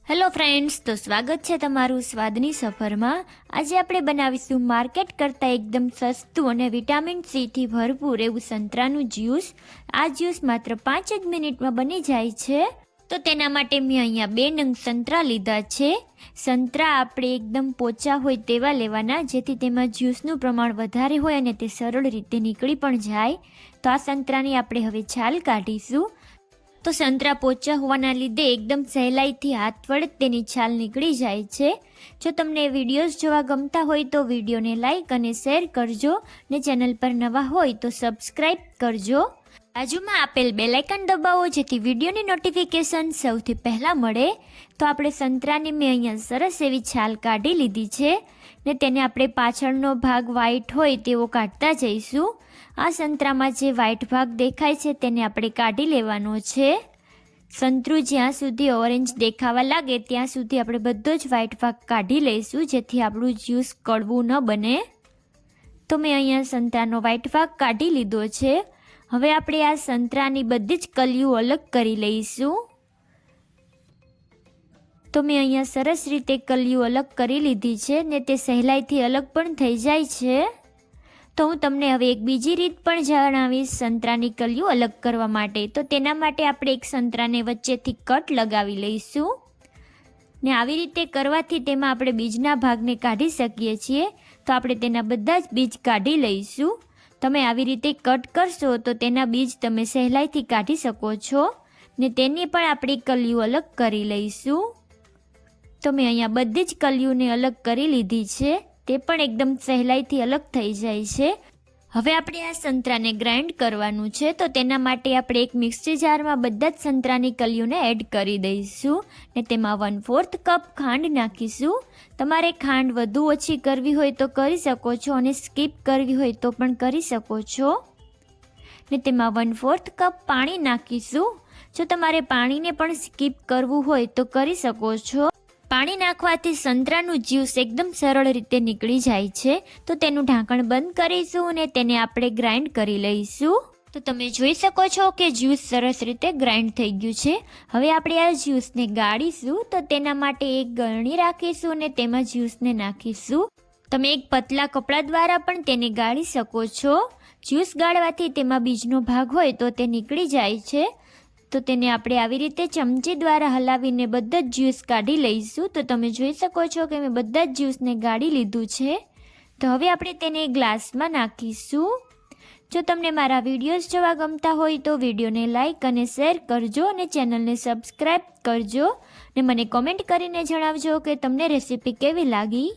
Hello friends, તો સ્વાગત છે તમારું સ્વાદની સફરમાં। આજે આપણે બનાવીશું માર્કેટ કરતાં એકદમ સસ્તું અને વિટામિન સીથી ભરપૂર એવું સંતરાનું જ્યુસ। આ જ્યુસ માત્ર 5 જ મિનિટમાં બની જાય છે। તો તેના માટે મેં અહીંયા 2 નંગ સંતરા લીધા છે। સંતરા આપણે એકદમ પોચા હોય તેવા લેવાના, જેથી તેમાં જ્યુસનું પ્રમાણ વધારે હોય અને તે સરળ રીતે નીકળી પણ જાય। તો આ સંતરાની આપણે હવે છાલ કાઢીશું। તો સંતરા પોચા હોવાના લીધે એકદમ સહેલાઈથી હાથ વડે તેની છાલ નીકળી જાય છે। જો તમને વિડીયોઝ જોવા ગમતા હોય તો વિડીયોને લાઈક અને શેર કરજો ને ચેનલ પર નવા હોય તો સબસ્ક્રાઈબ કરજો। બાજુમાં આપેલ બેલ આઇકન દબાવો, જેથી વિડીયોની નોટિફિકેશન સૌથી પહેલાં મળે। તો આપણે સંતરાની મેં અહીંયા સરસ એવી છાલ કાઢી લીધી છે ને તેને આપણે પાછળનો ભાગ વ્હાઈટ હોય તેવો કાઢતા જઈશું। આ સંતરામાં જે વ્હાઈટ ભાગ દેખાય છે તેને આપણે કાઢી લેવાનો છે। સંતરું જ્યાં સુધી ઓરેન્જ દેખાવા લાગે ત્યાં સુધી આપણે બધો જ વ્હાઈટ ભાગ કાઢી લઈશું, જેથી આપણું જ્યુસ કડવું ન બને। તો મેં અહીંયા સંતરાનો વ્હાઈટ ભાગ કાઢી લીધો છે। હવે આપણે આ સંતરાની બધી જ કલીઓ અલગ કરી લઈશું। તો મેં અહીંયા સરસ રીતે કલીઓ અલગ કરી લીધી છે ને તે સહેલાઈથી અલગ પણ થઈ જાય છે। તો હું તમને હવે એક બીજી રીત પણ જણાવીશ સંતરાની કલીઓ અલગ કરવા માટે। તો તેના માટે આપણે એક સંતરાને વચ્ચેથી કટ લગાવી લઈશું ને આવી રીતે કરવાથી તેમાં આપણે બીજના ભાગને કાઢી શકીએ છીએ। તો આપણે તેના બધા જ બીજ કાઢી લઈશું। તમે આવી રીતે કટ કરશો તો તેના બીજ તમે સહેલાઈથી કાઢી શકો છો ને તેની પણ આપણી કલીઓ અલગ કરી લઈશું। તો મેં અહીંયા બધી જ કલીઓને અલગ કરી લીધી છે, તે પણ એકદમ સહેલાઈથી અલગ થઈ જાય છે। હવે આપણે આ સંતરાને ગ્રાઇન્ડ કરવાનું છે। તો તેના માટે આપણે એક મિક્સર જારમાં બધા જ સંતરાની કલીઓને એડ કરી દઈશું ને તેમાં 1/4 કપ ખાંડ નાખીશું। તમારે ખાંડ વધુ ઓછી કરવી હોય તો કરી શકો છો અને સ્કીપ કરવી હોય તો પણ કરી શકો છો ને તેમાં 1/4 કપ પાણી નાખીશું। જો તમારે પાણીને પણ સ્કીપ કરવું હોય તો કરી શકો છો। પાણી નાખવાથી સંતરાનું જ્યુસ એકદમ સરળ રીતે નીકળી જાય છે। તો તેનું ઢાંકણ બંધ કરીશું અને તેને આપણે ગ્રાઇન્ડ કરી લઈશું। તો તમે જોઈ શકો છો કે જ્યુસ સરસ રીતે ગ્રાઇન્ડ થઈ ગયું છે। હવે આપણે આ જ્યુસને ગાળીશું। તો તેના માટે એક ગળણી રાખીશું અને તેમાં જ્યુસને નાખીશું। તમે એક પતલા કપડા દ્વારા પણ તેને ગાળી શકો છો। જ્યુસ ગાળવાથી તેમાં બીજનો ભાગ હોય તો તે નીકળી જાય છે। તો તેને આપણે આવી રીતે ચમચી દ્વારા હલાવીને બધા જ જ્યુસ કાઢી લઈશું। તો તમે જોઈ શકો છો કે મેં બધા જ જ્યુસને ગાળી લીધું છે। તો હવે આપણે તેને ગ્લાસમાં નાખીશું। જો તમને મારા વિડીયોઝ જોવા ગમતા હોય તો વિડીયોને લાઈક અને શેર કરજો અને ચેનલને સબસ્ક્રાઈબ કરજો ને મને કોમેન્ટ કરીને જણાવજો કે તમને રેસીપી કેવી લાગી।